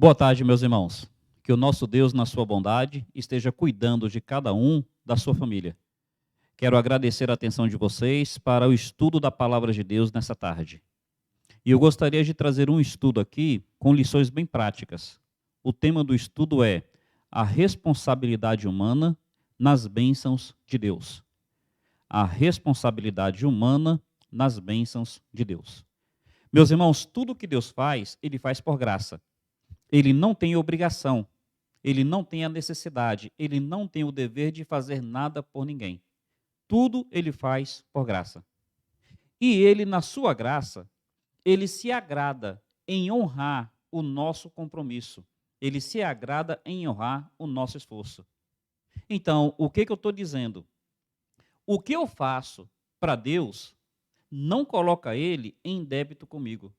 Boa tarde, meus irmãos. Que o nosso Deus, na sua bondade, esteja cuidando de cada um da sua família. Quero agradecer a atenção de vocês para o estudo da Palavra de Deus nessa tarde. E eu gostaria de trazer um estudo aqui com lições bem práticas. O tema do estudo é a responsabilidade humana nas bênçãos de Deus. A responsabilidade humana nas bênçãos de Deus. Meus irmãos, tudo que Deus faz, Ele faz por graça. Ele não tem obrigação, ele não tem a necessidade, ele não tem o dever de fazer nada por ninguém. Tudo ele faz por graça. E ele, na sua graça, ele se agrada em honrar o nosso compromisso. Ele se agrada em honrar o nosso esforço. Então, o que eu estou dizendo? O que eu faço para Deus não coloca ele em débito comigo.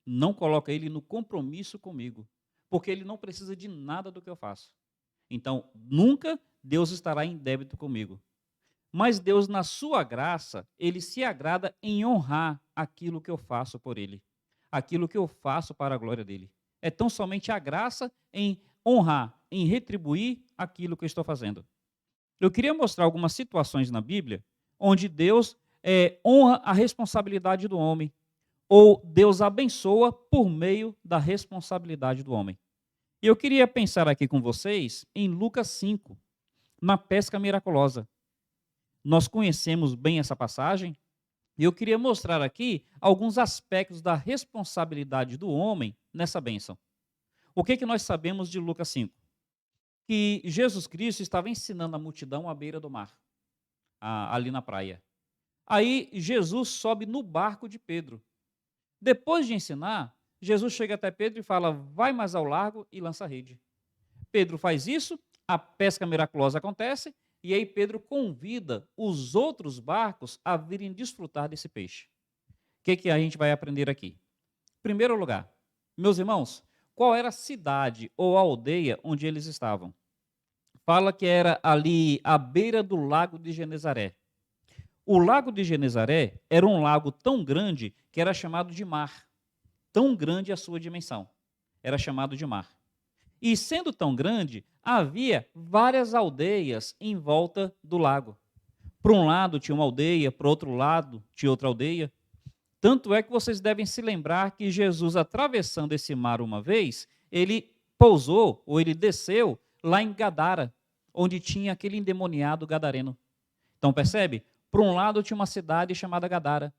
Não coloca ele no compromisso comigo. Porque ele não precisa de nada do que eu faço. Então, nunca Deus estará em débito comigo. Mas Deus, na sua graça, ele se agrada em honrar aquilo que eu faço por ele. Aquilo que eu faço para a glória dele. É tão somente a graça em honrar, em retribuir aquilo que eu estou fazendo. Eu queria mostrar algumas situações na Bíblia onde Deus honra a responsabilidade do homem, ou Deus abençoa por meio da responsabilidade do homem. E eu queria pensar aqui com vocês em Lucas 5, na pesca miraculosa. Nós conhecemos bem essa passagem, e eu queria mostrar aqui alguns aspectos da responsabilidade do homem nessa bênção. O que nós sabemos de Lucas 5? Que Jesus Cristo estava ensinando a multidão à beira do mar, ali na praia. Aí Jesus sobe no barco de Pedro. Depois de ensinar, Jesus chega até Pedro e fala, vai mais ao largo e lança a rede. Pedro faz isso, a pesca miraculosa acontece, e aí Pedro convida os outros barcos a virem desfrutar desse peixe. O que a gente vai aprender aqui? Em primeiro lugar, meus irmãos, qual era a cidade ou a aldeia onde eles estavam? Fala que era ali à beira do lago de Genezaré. O lago de Genezaré era um lago tão grande que era chamado de mar. Tão grande a sua dimensão. Era chamado de mar. E sendo tão grande, havia várias aldeias em volta do lago. Para um lado tinha uma aldeia, para o outro lado tinha outra aldeia. Tanto é que vocês devem se lembrar que Jesus, atravessando esse mar uma vez, ele pousou, ou ele desceu, lá em Gadara, onde tinha aquele endemoniado gadareno. Então percebe? Para um lado tinha uma cidade chamada Gadara.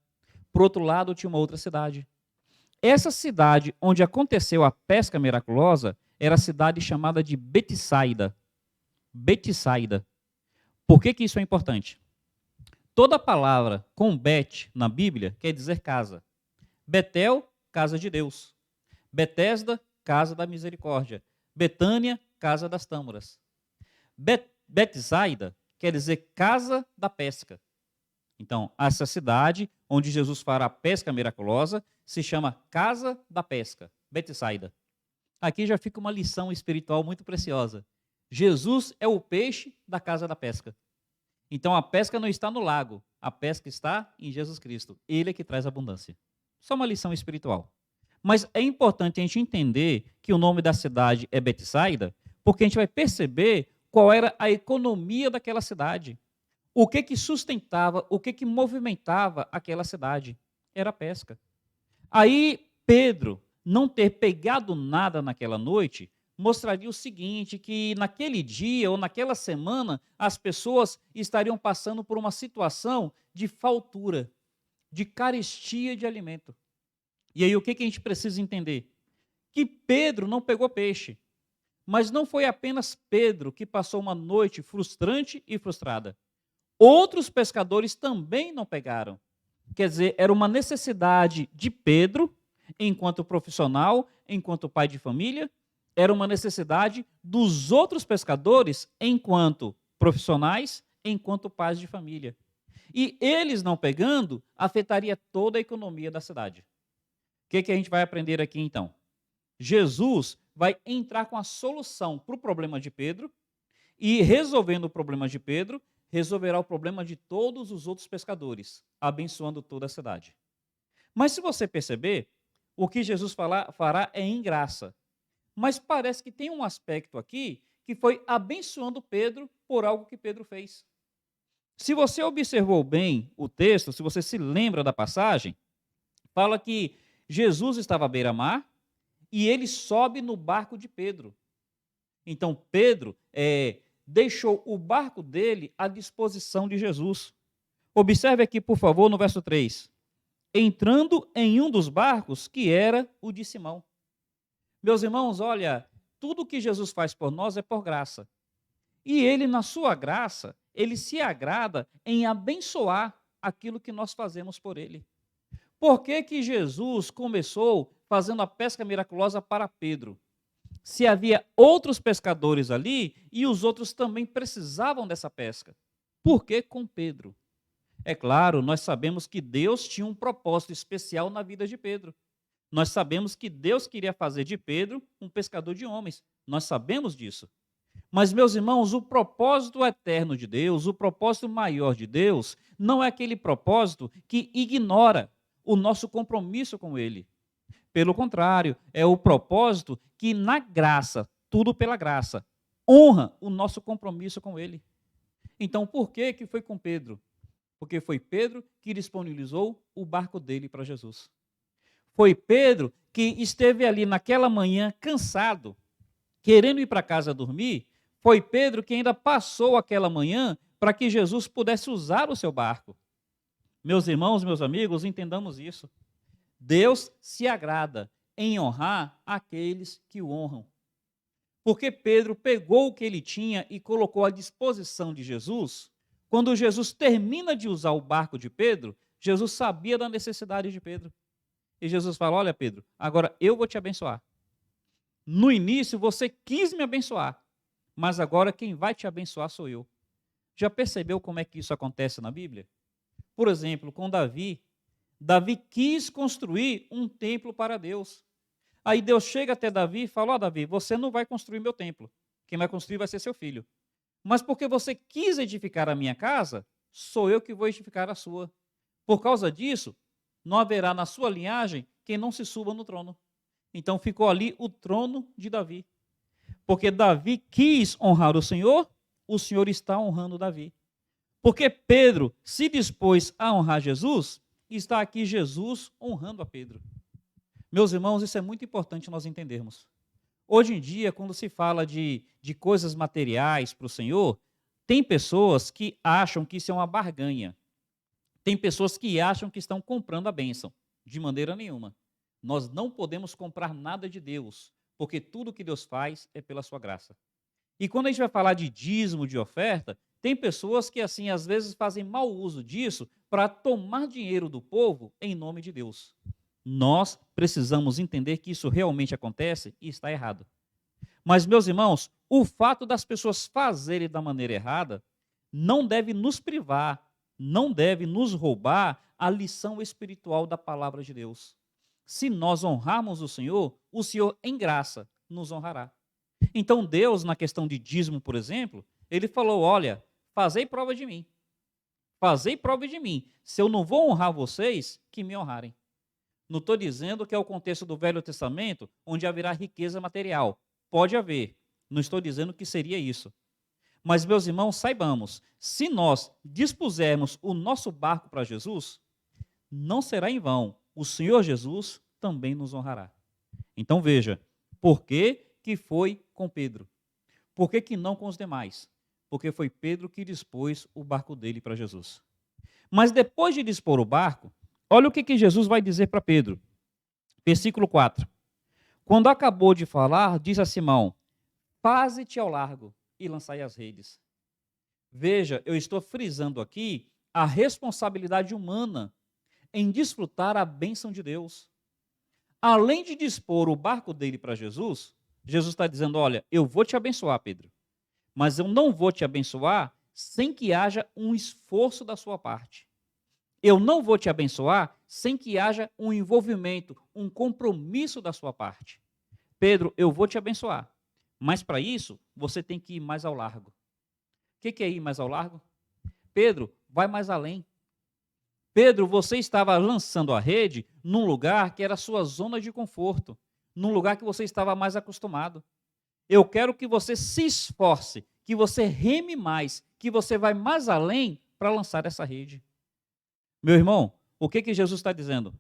Para o outro lado tinha uma outra cidade. Essa cidade onde aconteceu a pesca miraculosa era a cidade chamada de Betsaida. Betsaida. Por que isso é importante? Toda palavra com Bet na Bíblia quer dizer casa. Betel, casa de Deus. Betesda, casa da misericórdia. Betânia, casa das tâmaras. Betsaida quer dizer casa da pesca. Então, essa cidade onde Jesus fará a pesca miraculosa se chama Casa da Pesca, Betsaida. Aqui já fica uma lição espiritual muito preciosa. Jesus é o peixe da casa da pesca. Então, a pesca não está no lago, a pesca está em Jesus Cristo. Ele é que traz abundância. Só uma lição espiritual. Mas é importante a gente entender que o nome da cidade é Betsaida, porque a gente vai perceber qual era a economia daquela cidade. O que sustentava, o que movimentava aquela cidade? Era a pesca. Aí, Pedro, não ter pegado nada naquela noite, mostraria o seguinte, que naquele dia ou naquela semana, as pessoas estariam passando por uma situação de fartura, de carestia de alimento. E aí, o que a gente precisa entender? Que Pedro não pegou peixe, mas não foi apenas Pedro que passou uma noite frustrante e frustrada. Outros pescadores também não pegaram. Quer dizer, era uma necessidade de Pedro, enquanto profissional, enquanto pai de família, era uma necessidade dos outros pescadores, enquanto profissionais, enquanto pais de família. E eles não pegando, afetaria toda a economia da cidade. O que a gente vai aprender aqui então? Jesus vai entrar com a solução para o problema de Pedro, e resolvendo o problema de Pedro, resolverá o problema de todos os outros pescadores, abençoando toda a cidade. Mas se você perceber, o que Jesus fará é em graça. Mas parece que tem um aspecto aqui que foi abençoando Pedro por algo que Pedro fez. Se você observou bem o texto, se você se lembra da passagem, fala que Jesus estava à beira-mar e ele sobe no barco de Pedro. Então, Pedro deixou o barco dele à disposição de Jesus. Observe aqui, por favor, no verso 3. Entrando em um dos barcos, que era o de Simão. Meus irmãos, olha, tudo que Jesus faz por nós é por graça. E ele, na sua graça, ele se agrada em abençoar aquilo que nós fazemos por ele. Por que que Jesus começou fazendo a pesca miraculosa para Pedro? Se havia outros pescadores ali e os outros também precisavam dessa pesca. Por que com Pedro? É claro, nós sabemos que Deus tinha um propósito especial na vida de Pedro. Nós sabemos que Deus queria fazer de Pedro um pescador de homens. Nós sabemos disso. Mas, meus irmãos, o propósito eterno de Deus, o propósito maior de Deus, não é aquele propósito que ignora o nosso compromisso com Ele. Pelo contrário, é o propósito que, na graça, tudo pela graça, honra o nosso compromisso com Ele. Então, por que foi com Pedro? Porque foi Pedro que disponibilizou o barco dele para Jesus. Foi Pedro que esteve ali naquela manhã cansado, querendo ir para casa dormir. Foi Pedro que ainda passou aquela manhã para que Jesus pudesse usar o seu barco. Meus irmãos, meus amigos, entendamos isso. Deus se agrada em honrar aqueles que o honram. Porque Pedro pegou o que ele tinha e colocou à disposição de Jesus. Quando Jesus termina de usar o barco de Pedro, Jesus sabia da necessidade de Pedro. E Jesus fala: olha, Pedro, agora eu vou te abençoar. No início você quis me abençoar, mas agora quem vai te abençoar sou eu. Já percebeu como é que isso acontece na Bíblia? Por exemplo, com Davi. Davi quis construir um templo para Deus. Aí Deus chega até Davi e fala: ó, Davi, você não vai construir meu templo. Quem vai construir vai ser seu filho. Mas porque você quis edificar a minha casa, sou eu que vou edificar a sua. Por causa disso, não haverá na sua linhagem quem não se suba no trono. Então ficou ali o trono de Davi. Porque Davi quis honrar o Senhor está honrando Davi. Porque Pedro se dispôs a honrar Jesus, está aqui Jesus honrando a Pedro. Meus irmãos, isso é muito importante nós entendermos. Hoje em dia, quando se fala de coisas materiais para o Senhor, tem pessoas que acham que isso é uma barganha. Tem pessoas que acham que estão comprando a bênção. De maneira nenhuma. Nós não podemos comprar nada de Deus, porque tudo que Deus faz é pela sua graça. E quando a gente vai falar de dízimo, de oferta, tem pessoas que, assim, às vezes fazem mau uso disso para tomar dinheiro do povo em nome de Deus. Nós precisamos entender que isso realmente acontece e está errado. Mas, meus irmãos, o fato das pessoas fazerem da maneira errada não deve nos privar, não deve nos roubar a lição espiritual da palavra de Deus. Se nós honrarmos o Senhor em graça nos honrará. Então Deus, na questão de dízimo, por exemplo, ele falou: olha, fazei prova de mim. Fazei prova de mim. Se eu não vou honrar vocês, que me honrarem. Não estou dizendo que é o contexto do Velho Testamento, onde haverá riqueza material. Pode haver. Não estou dizendo que seria isso. Mas, meus irmãos, saibamos, se nós dispusermos o nosso barco para Jesus, não será em vão. O Senhor Jesus também nos honrará. Então veja, por que foi com Pedro? Por que não com os demais? Porque foi Pedro que dispôs o barco dele para Jesus. Mas depois de dispor o barco, olha o que Jesus vai dizer para Pedro. Versículo 4. Quando acabou de falar, disse a Simão: faze-te ao largo e lançai as redes. Veja, eu estou frisando aqui a responsabilidade humana em desfrutar a bênção de Deus. Além de dispor o barco dele para Jesus, Jesus está dizendo: olha, eu vou te abençoar, Pedro, mas eu não vou te abençoar sem que haja um esforço da sua parte. Eu não vou te abençoar sem que haja um envolvimento, um compromisso da sua parte. Pedro, eu vou te abençoar, mas para isso você tem que ir mais ao largo. O que é ir mais ao largo? Pedro, vai mais além. Pedro, você estava lançando a rede num lugar que era a sua zona de conforto, num lugar que você estava mais acostumado. Eu quero que você se esforce, que você reme mais, que você vai mais além para lançar essa rede. Meu irmão, o que Jesus está dizendo?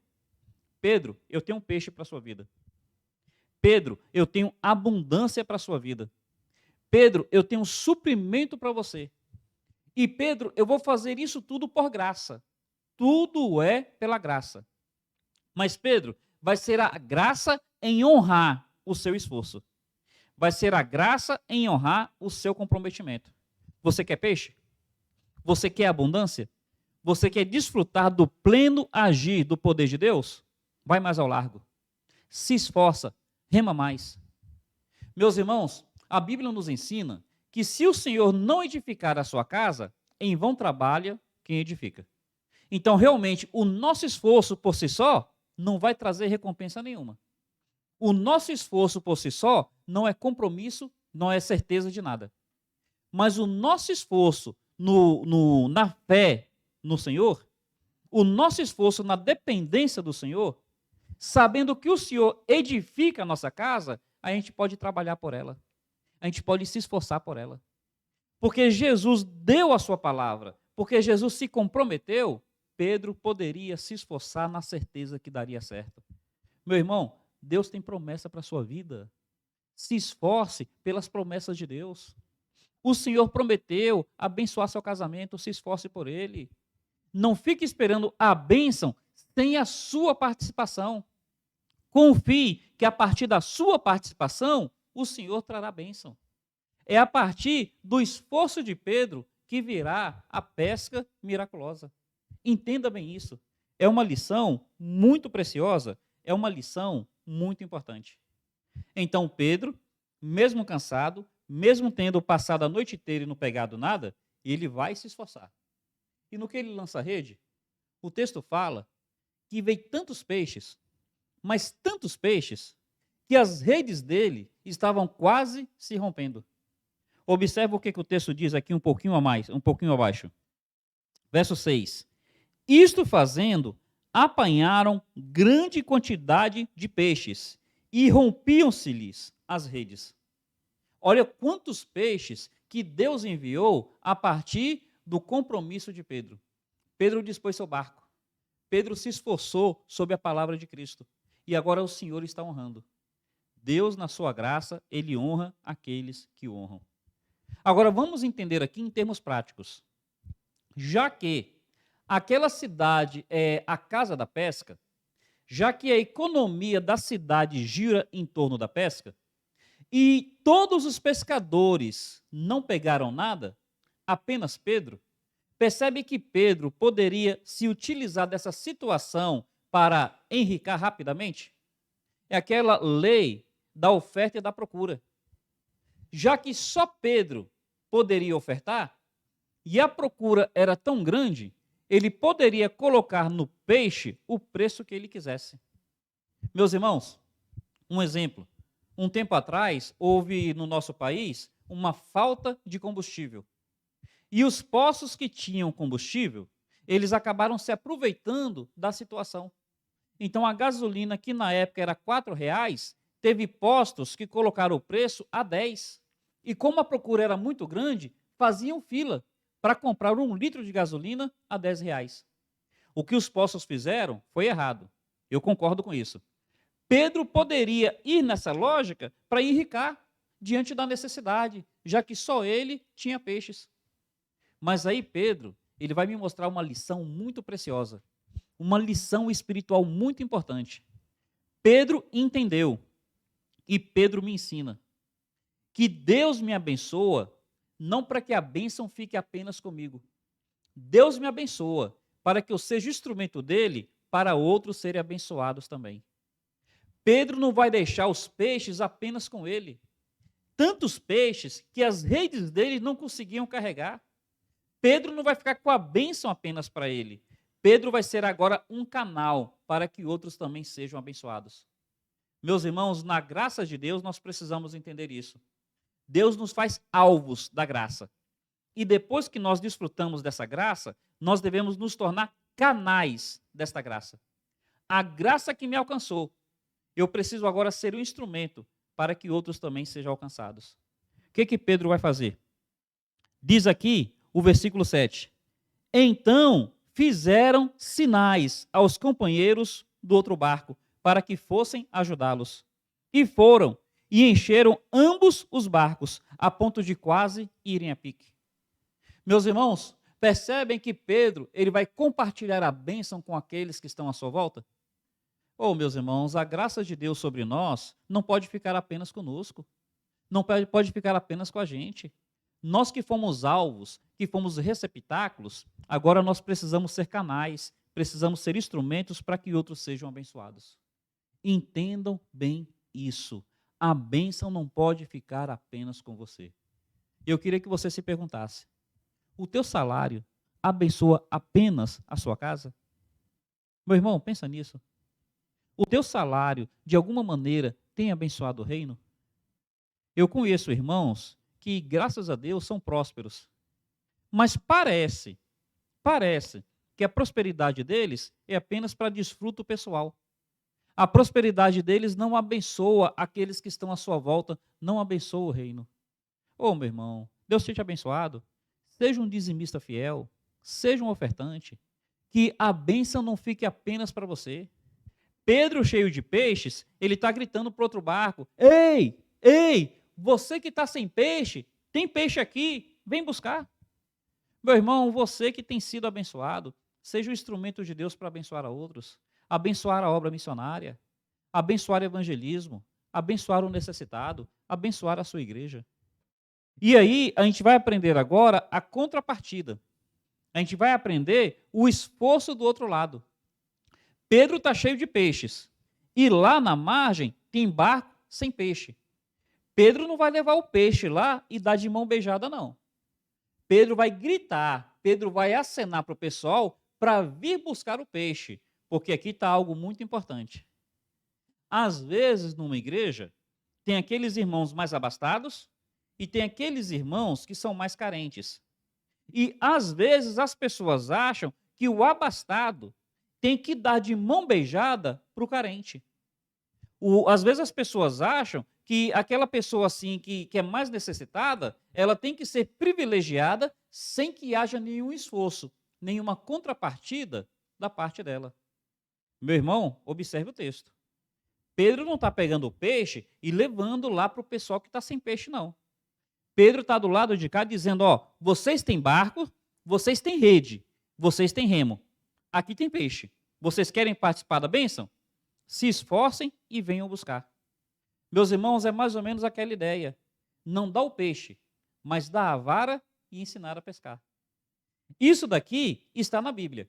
Pedro, eu tenho um peixe para a sua vida. Pedro, eu tenho abundância para a sua vida. Pedro, eu tenho suprimento para você. E Pedro, eu vou fazer isso tudo por graça. Tudo é pela graça. Mas Pedro, vai ser a graça em honrar o seu esforço. Vai ser a graça em honrar o seu comprometimento. Você quer peixe? Você quer abundância? Você quer desfrutar do pleno agir do poder de Deus? Vai mais ao largo. Se esforça, rema mais. Meus irmãos, a Bíblia nos ensina que se o Senhor não edificar a sua casa, em vão trabalha quem edifica. Então, realmente, o nosso esforço por si só não vai trazer recompensa nenhuma. O nosso esforço por si só não é compromisso, não é certeza de nada. Mas o nosso esforço na fé no Senhor, o nosso esforço na dependência do Senhor, sabendo que o Senhor edifica a nossa casa, a gente pode trabalhar por ela. A gente pode se esforçar por ela. Porque Jesus deu a sua palavra, porque Jesus se comprometeu, Pedro poderia se esforçar na certeza que daria certo. Meu irmão, Deus tem promessa para a sua vida. Se esforce pelas promessas de Deus. O Senhor prometeu abençoar seu casamento, se esforce por ele. Não fique esperando a bênção sem a sua participação. Confie que a partir da sua participação, o Senhor trará bênção. É a partir do esforço de Pedro que virá a pesca miraculosa. Entenda bem isso. É uma lição muito preciosa, é uma lição muito importante. Então Pedro, mesmo cansado, mesmo tendo passado a noite inteira e não pegado nada, ele vai se esforçar. E no que ele lança a rede, o texto fala que veio tantos peixes, mas tantos peixes, que as redes dele estavam quase se rompendo. Observe o que o texto diz aqui um pouquinho abaixo. Verso 6. Isto fazendo, apanharam grande quantidade de peixes e rompiam-se-lhes as redes. Olha quantos peixes que Deus enviou a partir do compromisso de Pedro. Pedro dispôs seu barco. Pedro se esforçou sob a palavra de Cristo. E agora o Senhor está honrando. Deus, na sua graça, ele honra aqueles que o honram. Agora vamos entender aqui em termos práticos. Já que aquela cidade é a casa da pesca, já que a economia da cidade gira em torno da pesca, e todos os pescadores não pegaram nada, apenas Pedro, percebe que Pedro poderia se utilizar dessa situação para enriquecer rapidamente? É aquela lei da oferta e da procura. Já que só Pedro poderia ofertar, e a procura era tão grande, ele poderia colocar no peixe o preço que ele quisesse. Meus irmãos, um exemplo. Um tempo atrás, houve no nosso país uma falta de combustível. E os postos que tinham combustível, eles acabaram se aproveitando da situação. Então, a gasolina, que na época era R$ 4, teve postos que colocaram o preço a 10. E como a procura era muito grande, faziam fila para comprar 1 litro de gasolina a R$ 10. O que os postos fizeram foi errado. Eu concordo com isso. Pedro poderia ir nessa lógica para enriquecer diante da necessidade, já que só ele tinha peixes. Mas aí Pedro, ele vai me mostrar uma lição muito preciosa, uma lição espiritual muito importante. Pedro entendeu e Pedro me ensina que Deus me abençoa não para que a bênção fique apenas comigo. Deus me abençoa para que eu seja instrumento dele para outros serem abençoados também. Pedro não vai deixar os peixes apenas com ele. Tantos peixes que as redes dele não conseguiam carregar. Pedro não vai ficar com a bênção apenas para ele. Pedro vai ser agora um canal para que outros também sejam abençoados. Meus irmãos, na graça de Deus, nós precisamos entender isso. Deus nos faz alvos da graça. E depois que nós desfrutamos dessa graça, nós devemos nos tornar canais desta graça. A graça que me alcançou, Eu preciso agora ser um instrumento para que outros também sejam alcançados. O que Pedro vai fazer? Diz aqui o versículo 7. Então fizeram sinais aos companheiros do outro barco, para que fossem ajudá-los. E foram, e encheram ambos os barcos, a ponto de quase irem a pique. Meus irmãos, percebem que Pedro ele vai compartilhar a bênção com aqueles que estão à sua volta? Oh, meus irmãos, a graça de Deus sobre nós não pode ficar apenas conosco. Não pode ficar apenas com a gente. Nós que fomos alvos, que fomos receptáculos, agora nós precisamos ser canais, precisamos ser instrumentos para que outros sejam abençoados. Entendam bem isso. A bênção não pode ficar apenas com você. Eu queria que você se perguntasse: o teu salário abençoa apenas a sua casa? Meu irmão, pensa nisso. O teu salário, de alguma maneira, tem abençoado o reino? Eu conheço irmãos que, graças a Deus, são prósperos. Mas parece que a prosperidade deles é apenas para desfruto pessoal. A prosperidade deles não abençoa aqueles que estão à sua volta, não abençoa o reino. Ô, meu irmão, Deus tenha te abençoado. Seja um dizimista fiel, seja um ofertante, que a bênção não fique apenas para você. Pedro, cheio de peixes, ele está gritando para outro barco: ei, ei, você que está sem peixe, tem peixe aqui, vem buscar. Meu irmão, você que tem sido abençoado, seja um instrumento de Deus para abençoar a outros, abençoar a obra missionária, abençoar o evangelismo, abençoar o necessitado, abençoar a sua igreja. E aí, a gente vai aprender agora a contrapartida. A gente vai aprender o esforço do outro lado. Pedro está cheio de peixes. E lá na margem tem barco sem peixe. Pedro não vai levar o peixe lá e dar de mão beijada, não. Pedro vai gritar, Pedro vai acenar para o pessoal para vir buscar o peixe. Porque aqui está algo muito importante. Às vezes, numa igreja, tem aqueles irmãos mais abastados e tem aqueles irmãos que são mais carentes. E, às vezes, as pessoas acham que o abastado tem que dar de mão beijada para o carente. Às vezes, as pessoas acham que aquela pessoa assim que é mais necessitada, ela tem que ser privilegiada sem que haja nenhum esforço, nenhuma contrapartida da parte dela. Meu irmão, observe o texto. Pedro não está pegando o peixe e levando lá para o pessoal que está sem peixe, não. Pedro está do lado de cá dizendo: ó, vocês têm barco, vocês têm rede, vocês têm remo. Aqui tem peixe. Vocês querem participar da bênção? Se esforcem e venham buscar. Meus irmãos, é mais ou menos aquela ideia. Não dá o peixe, mas dá a vara e ensinar a pescar. Isso daqui está na Bíblia.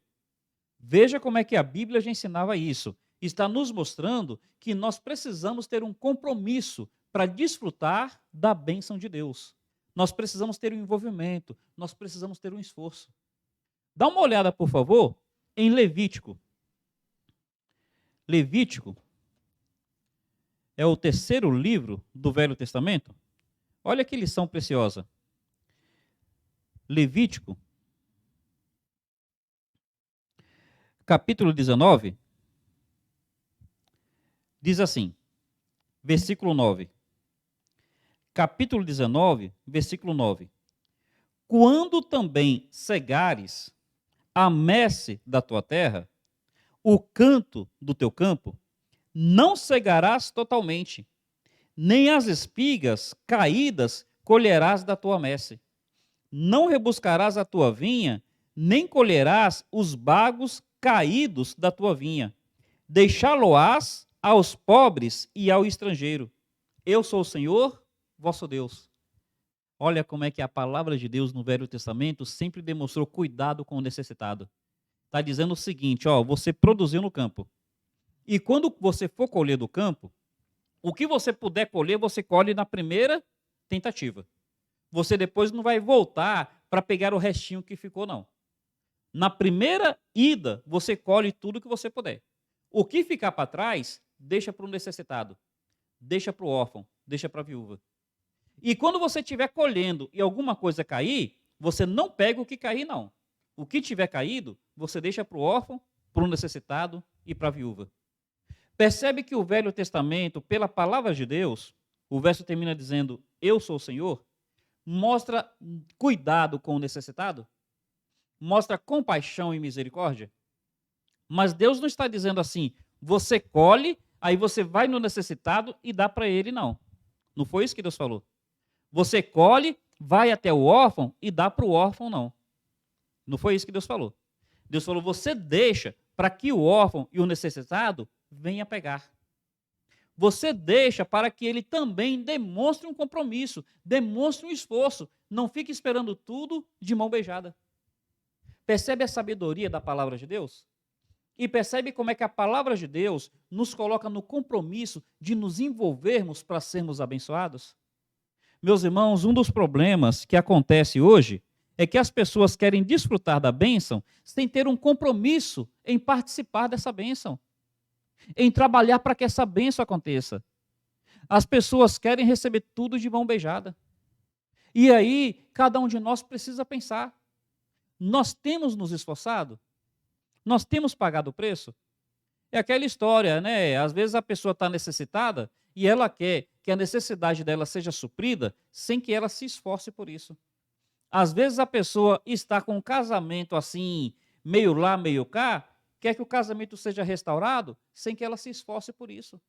Veja como é que a Bíblia já ensinava isso. Está nos mostrando que nós precisamos ter um compromisso para desfrutar da bênção de Deus. Nós precisamos ter um envolvimento, nós precisamos ter um esforço. Dá uma olhada, por favor, em Levítico. Levítico é o terceiro livro do Velho Testamento. Olha que lição preciosa. Levítico, capítulo 19, diz assim, versículo 9. Capítulo 19, versículo 9. Quando também cegares a messe da tua terra, o canto do teu campo, não cegarás totalmente, nem as espigas caídas colherás da tua messe. Não rebuscarás a tua vinha, nem colherás os bagos caídos da tua vinha. Deixá-lo-ás aos pobres e ao estrangeiro. Eu sou o Senhor, vosso Deus. Olha como é que a palavra de Deus no Velho Testamento sempre demonstrou cuidado com o necessitado. Está dizendo o seguinte, ó, você produziu no campo. E quando você for colher do campo, o que você puder colher, você colhe na primeira tentativa. Você depois não vai voltar para pegar o restinho que ficou, não. Na primeira ida, você colhe tudo que você puder. O que ficar para trás, deixa para o necessitado, deixa para o órfão, deixa para a viúva. E quando você estiver colhendo e alguma coisa cair, você não pega o que cair, não. O que tiver caído, você deixa para o órfão, para o necessitado e para a viúva. Percebe que o Velho Testamento, pela palavra de Deus, o verso termina dizendo, eu sou o Senhor, mostra cuidado com o necessitado, mostra compaixão e misericórdia. Mas Deus não está dizendo assim, você colhe, aí você vai no necessitado e dá para ele, não. Não foi isso que Deus falou. Você colhe, vai até o órfão e dá para o órfão, não. Não foi isso que Deus falou. Deus falou, você deixa para que o órfão e o necessitado venha pegar. Você deixa para que ele também demonstre um compromisso, demonstre um esforço, não fique esperando tudo de mão beijada. Percebe a sabedoria da palavra de Deus? E percebe como é que a palavra de Deus nos coloca no compromisso de nos envolvermos para sermos abençoados? Meus irmãos, um dos problemas que acontece hoje é que as pessoas querem desfrutar da bênção sem ter um compromisso em participar dessa bênção, em trabalhar para que essa bênção aconteça. As pessoas querem receber tudo de mão beijada. E aí, cada um de nós precisa pensar, nós temos nos esforçado? Nós temos pagado o preço? É aquela história, né? Às vezes a pessoa está necessitada e ela quer que a necessidade dela seja suprida sem que ela se esforce por isso. Às vezes a pessoa está com um casamento assim, meio lá, meio cá, quer que o casamento seja restaurado sem que ela se esforce por isso.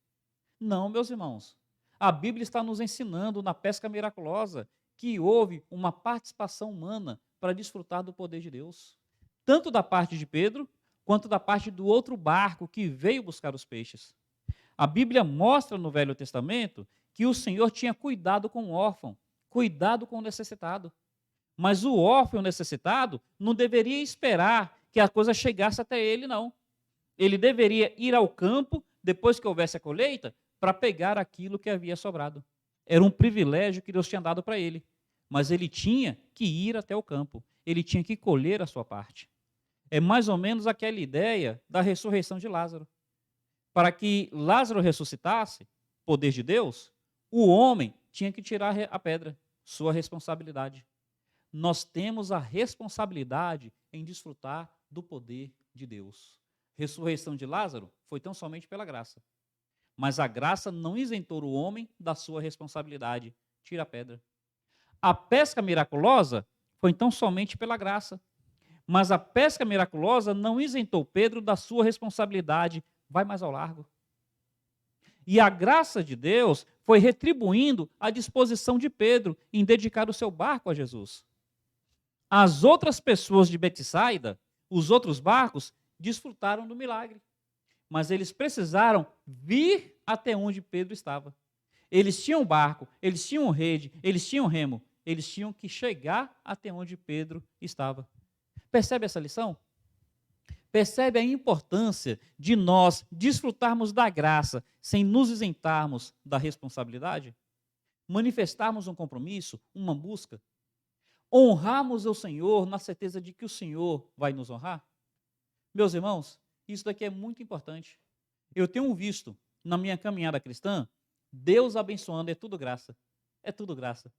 Não, meus irmãos. A Bíblia está nos ensinando na pesca miraculosa que houve uma participação humana para desfrutar do poder de Deus. Tanto da parte de Pedro, quanto da parte do outro barco que veio buscar os peixes. A Bíblia mostra no Velho Testamento que o Senhor tinha cuidado com o órfão, cuidado com o necessitado. Mas o órfão necessitado não deveria esperar que a coisa chegasse até ele, não. Ele deveria ir ao campo, depois que houvesse a colheita, para pegar aquilo que havia sobrado. Era um privilégio que Deus tinha dado para ele. Mas ele tinha que ir até o campo. Ele tinha que colher a sua parte. É mais ou menos aquela ideia da ressurreição de Lázaro. Para que Lázaro ressuscitasse, poder de Deus, o homem tinha que tirar a pedra, sua responsabilidade. Nós temos a responsabilidade em desfrutar do poder de Deus. Ressurreição de Lázaro foi tão somente pela graça. Mas a graça não isentou o homem da sua responsabilidade. Tira a pedra. A pesca miraculosa foi tão somente pela graça. Mas a pesca miraculosa não isentou Pedro da sua responsabilidade. Vai mais ao largo. E a graça de Deus foi retribuindo a disposição de Pedro em dedicar o seu barco a Jesus. As outras pessoas de Betsaida, os outros barcos, desfrutaram do milagre. Mas eles precisaram vir até onde Pedro estava. Eles tinham barco, eles tinham rede, eles tinham remo. Eles tinham que chegar até onde Pedro estava. Percebe essa lição? Percebe a importância de nós desfrutarmos da graça sem nos isentarmos da responsabilidade? Manifestarmos um compromisso, uma busca? Honrarmos o Senhor na certeza de que o Senhor vai nos honrar? Meus irmãos, isso daqui é muito importante. Eu tenho visto na minha caminhada cristã, Deus abençoando, é tudo graça. É tudo graça.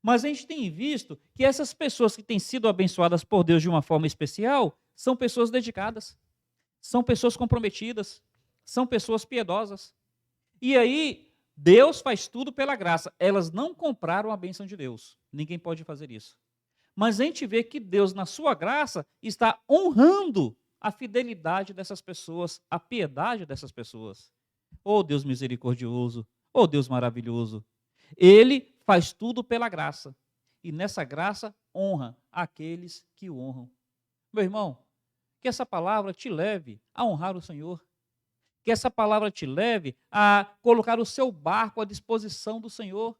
Mas a gente tem visto que essas pessoas que têm sido abençoadas por Deus de uma forma especial são pessoas dedicadas, são pessoas comprometidas, são pessoas piedosas. E aí, Deus faz tudo pela graça. Elas não compraram a bênção de Deus. Ninguém pode fazer isso. Mas a gente vê que Deus, na sua graça, está honrando a fidelidade dessas pessoas, a piedade dessas pessoas. Oh, Deus misericordioso, oh, Deus maravilhoso. Ele faz tudo pela graça. E nessa graça honra aqueles que o honram. Meu irmão, que essa palavra te leve a honrar o Senhor. Que essa palavra te leve a colocar o seu barco à disposição do Senhor.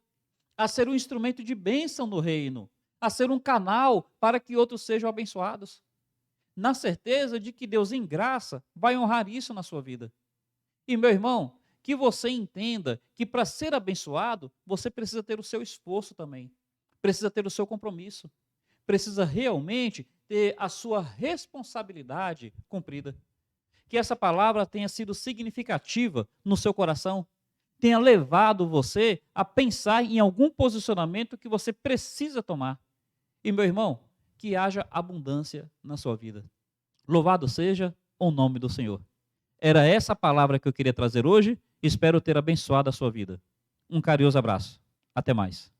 A ser um instrumento de bênção no reino. A ser um canal para que outros sejam abençoados. Na certeza de que Deus, em graça, vai honrar isso na sua vida. E, meu irmão, que você entenda que para ser abençoado, você precisa ter o seu esforço também. Precisa ter o seu compromisso. Precisa realmente ter a sua responsabilidade cumprida. Que essa palavra tenha sido significativa no seu coração, tenha levado você a pensar em algum posicionamento que você precisa tomar. E, meu irmão, que haja abundância na sua vida. Louvado seja o nome do Senhor. Era essa palavra que eu queria trazer hoje. Espero ter abençoado a sua vida. Um carinhoso abraço. Até mais.